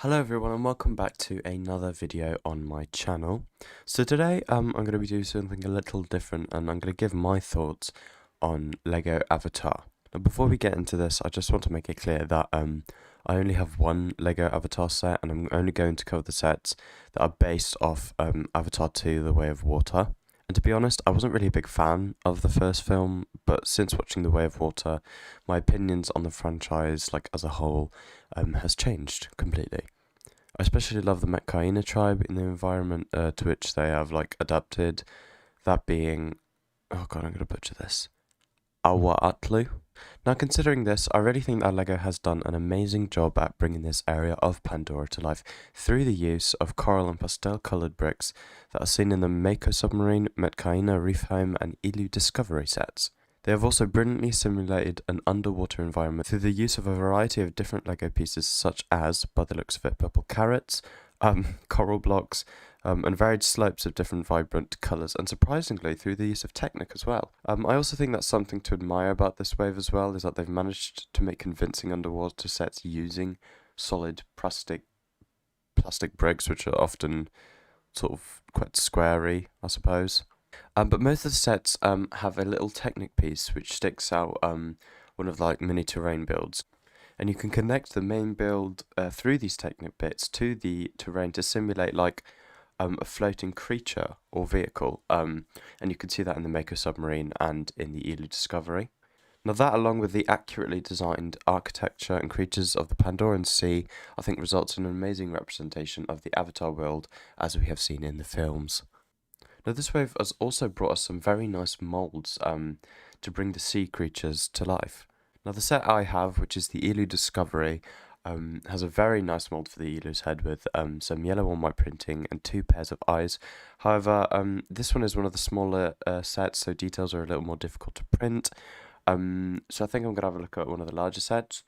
Hello everyone and welcome back to another video on my channel. So today I'm going to be doing something a little different and I'm going to give my thoughts on LEGO Avatar. Now before we get into this, I just want to make it clear that I only have one LEGO Avatar set and I'm only going to cover the sets that are based off Avatar 2 The Way of Water. And to be honest, I wasn't really a big fan of the first film, but since watching The Way of Water, my opinions on the franchise, like as a whole, has changed completely. I especially love the Metkayina tribe in the environment to which they have like adapted. That being, oh god, I'm gonna butcher this. Awa'atlu. Now, considering this, I really think that LEGO has done an amazing job at bringing this area of Pandora to life through the use of coral and pastel-coloured bricks that are seen in the Mako Submarine, Metkayina Reef Home, and Ilu Discovery sets. They have also brilliantly simulated an underwater environment through the use of a variety of different LEGO pieces such as, by the looks of it, purple carrots, coral blocks, and varied slopes of different vibrant colours, and surprisingly through the use of Technic as well. I also think that's something to admire about this wave as well, is that they've managed to make convincing underwater sets using solid plastic bricks, which are often sort of quite squarey, I suppose. But most of the sets have a little Technic piece which sticks out one of like mini terrain builds. And you can connect the main build through these Technic bits to the terrain to simulate like a floating creature or vehicle. And you can see that in the Mako Submarine and in the Ilu Discovery. Now that, along with the accurately designed architecture and creatures of the Pandoran Sea, I think results in an amazing representation of the Avatar world as we have seen in the films. Now this wave has also brought us some very nice molds to bring the sea creatures to life. Now the set I have, which is the Ilu Discovery, has a very nice mold for the Ilu's head with some yellow and white printing and 2 pairs of eyes. However, this one is one of the smaller sets, so details are a little more difficult to print. So I think I'm going to have a look at one of the larger sets.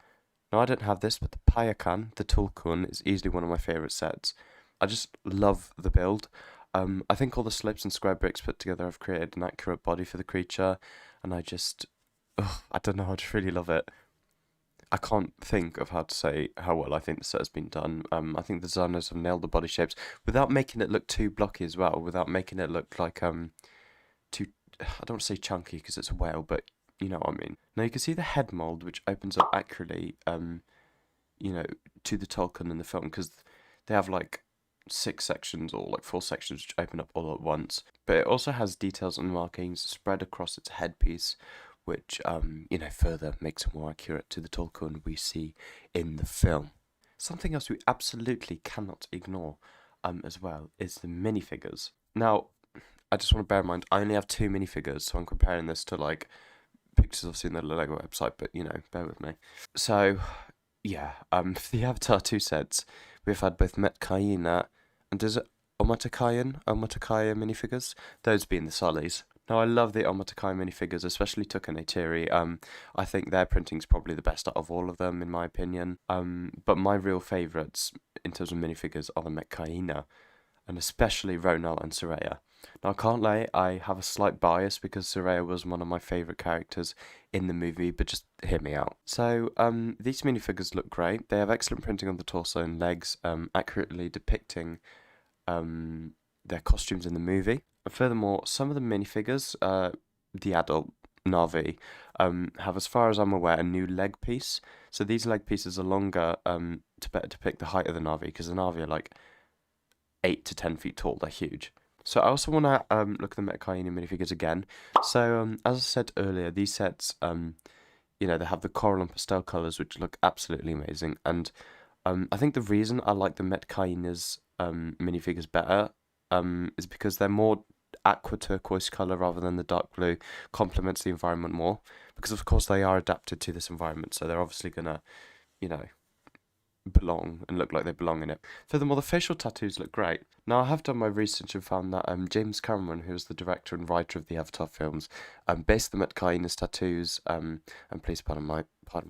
Now I don't have this, but the Payakan, the Tulkun, is easily one of my favourite sets. I just love the build. I think all the slips and square bricks put together have created an accurate body for the creature, and I don't know, I just really love it. I can't think of how to say how well I think the set has been done. I think the designers have nailed the body shapes without making it look too blocky as well, without making it look like too, I don't want to say chunky because it's a whale, but you know what I mean. Now you can see the head mold, which opens up accurately, to the Tolkien in the film, because they have like 6 sections or like 4 sections which open up all at once. But it also has details and markings spread across its headpiece, which further makes it more accurate to the Tulkun we see in the film. Something else we absolutely cannot ignore as well is the minifigures. Now, I just want to bear in mind I only have 2 minifigures, so I'm comparing this to like pictures I've seen on the LEGO website, but bear with me. So yeah, for the Avatar 2 sets, we've had both Metkayina and is it Omatakaya minifigures? Those being the Sullys. Now, I love the Omatakaya minifigures, especially Tuk and Neytiri. I think their printing's probably the best out of all of them, in my opinion. But my real favourites, in terms of minifigures, are the Metkayina, and especially Ronal and Soraya. Now, I can't lie, I have a slight bias because Soraya was one of my favourite characters in the movie, but just hear me out. So, these minifigures look great. They have excellent printing on the torso and legs, accurately depicting their costumes in the movie. And furthermore, some of the minifigures, the adult Na'vi, have, as far as I'm aware, a new leg piece. So these leg pieces are longer to better depict the height of the Na'vi, because the Na'vi are like 8 to 10 feet tall. They're huge. So I also want to look at the Metkayina minifigures again. So as I said earlier, these sets, they have the coral and pastel colours, which look absolutely amazing. And I think the reason I like the Metkayina's minifigures better is because they're more aqua turquoise colour rather than the dark blue, complements the environment more. Because of course they are adapted to this environment, so they're obviously gonna, belong and look like they belong in it. Furthermore, the facial tattoos look great. Now, I have done my research and found that James Cameron, who is the director and writer of the Avatar films, based the Metkayina's tattoos, and please pardon my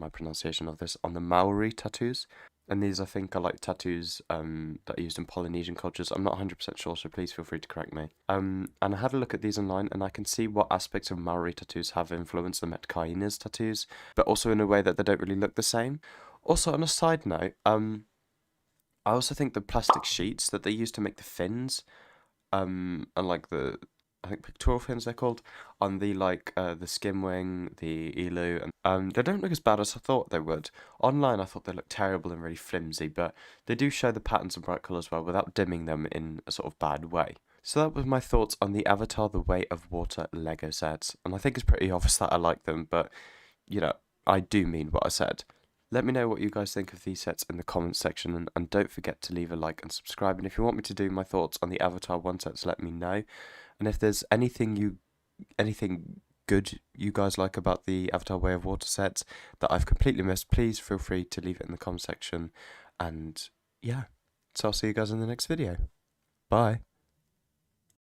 pronunciation of this, on the Maori tattoos. And these, I think, are like tattoos that are used in Polynesian cultures. I'm not 100% sure, so please feel free to correct me. And I had a look at these online, and I can see what aspects of Maori tattoos have influenced the Metkayina's tattoos, but also in a way that they don't really look the same. Also, on a side note, I also think the plastic sheets that they use to make the fins, and like I think pictorial fins they're called, on the the Skimwing, the Elu, and they don't look as bad as I thought they would. Online I thought they looked terrible and really flimsy, but they do show the patterns and bright colours well without dimming them in a sort of bad way. So that was my thoughts on the Avatar: The Way of Water Lego sets, and I think it's pretty obvious that I like them, but you know, I do mean what I said. Let me know what you guys think of these sets in the comments section, and don't forget to leave a like and subscribe. And if you want me to do my thoughts on the Avatar 1 sets, let me know. And if there's anything good you guys like about the Avatar Way of Water sets that I've completely missed, please feel free to leave it in the comment section. And yeah, so I'll see you guys in the next video. Bye.